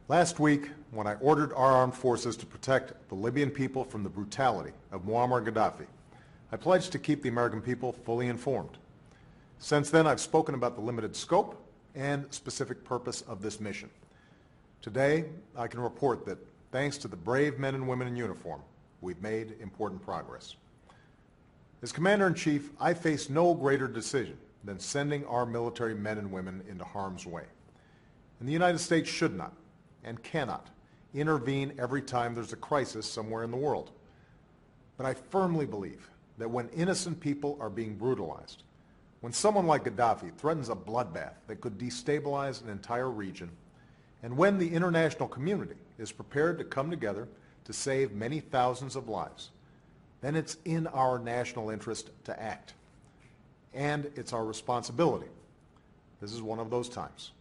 Last week, when I ordered our armed forces to protect the Libyan people from the brutality of Muammar Gaddafi, I pledged to keep the American people fully informed. Since then, I've spoken about the limited scope and specific purpose of this mission. Today, I can report that, thanks to the brave men and women in uniform, we've made important progress. As Commander-in-Chief, I face no greater decision than sending our military men and women into harm's way. And the United States should not and cannot intervene every time there's a crisis somewhere in the world. But I firmly believe that when innocent people are being brutalized, when someone like Gaddafi threatens a bloodbath that could destabilize an entire region, and when the international community is prepared to come together to save many thousands of lives, then it's in our national interest to act. And it's our responsibility. This is one of those times.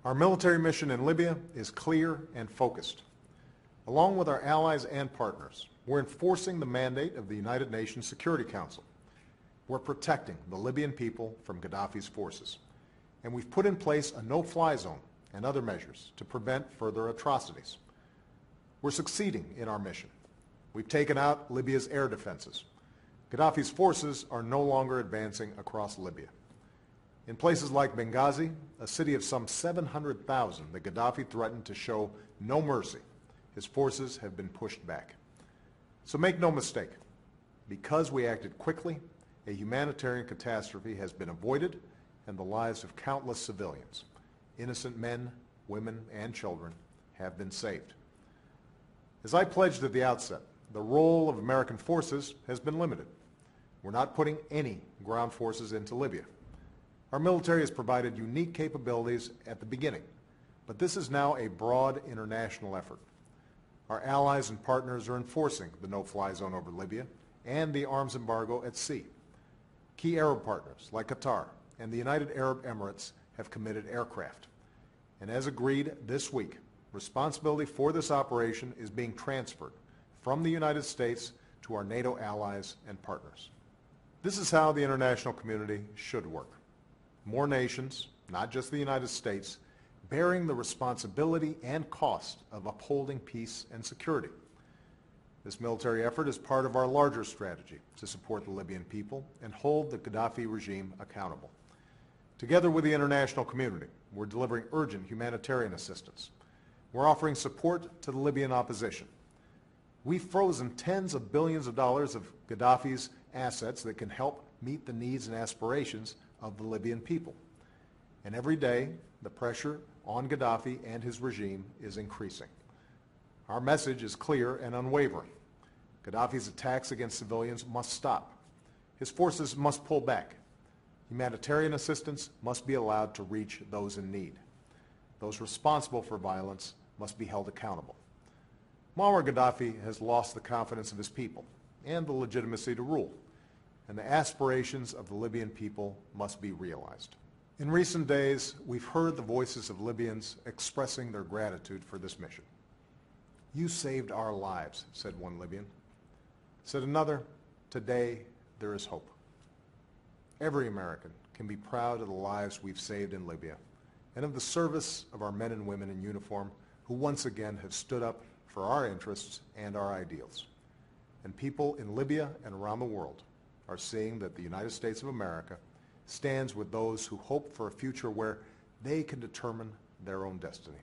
Our military mission in Libya is clear and focused. Along with our allies and partners, we're enforcing the mandate of the United Nations Security Council. We're protecting the Libyan people from Gaddafi's forces. And we've put in place a no-fly zone and other measures to prevent further atrocities. We're succeeding in our mission. We've taken out Libya's air defenses. Gaddafi's forces are no longer advancing across Libya. In places like Benghazi, a city of some 700,000 that Gaddafi threatened to show no mercy, his forces have been pushed back. So make no mistake, because we acted quickly, a humanitarian catastrophe has been avoided and the lives of countless civilians, innocent men, women, and children, have been saved. As I pledged at the outset, the role of American forces has been limited. We're not putting any ground forces into Libya. Our military has provided unique capabilities at the beginning, but this is now a broad international effort. Our allies and partners are enforcing the no-fly zone over Libya and the arms embargo at sea. Key Arab partners like Qatar and the United Arab Emirates have committed aircraft. And as agreed this week, responsibility for this operation is being transferred from the United States to our NATO allies and partners. This is how the international community should work. More nations, not just the United States, bearing the responsibility and cost of upholding peace and security. This military effort is part of our larger strategy to support the Libyan people and hold the Gaddafi regime accountable. Together with the international community, we're delivering urgent humanitarian assistance. We're offering support to the Libyan opposition. We've frozen tens of billions of dollars of Gaddafi's assets that can help meet the needs and aspirations of the Libyan people. And every day, the pressure on Gaddafi and his regime is increasing. Our message is clear and unwavering. Gaddafi's attacks against civilians must stop. His forces must pull back. Humanitarian assistance must be allowed to reach those in need. Those responsible for violence must be held accountable. Muammar Gaddafi has lost the confidence of his people and the legitimacy to rule, and the aspirations of the Libyan people must be realized. In recent days, we've heard the voices of Libyans expressing their gratitude for this mission. "You saved our lives," said one Libyan. Said another, "Today there is hope." Every American can be proud of the lives we've saved in Libya and of the service of our men and women in uniform who once again have stood up for our interests and our ideals. And people in Libya and around the world are seeing that the United States of America stands with those who hope for a future where they can determine their own destiny.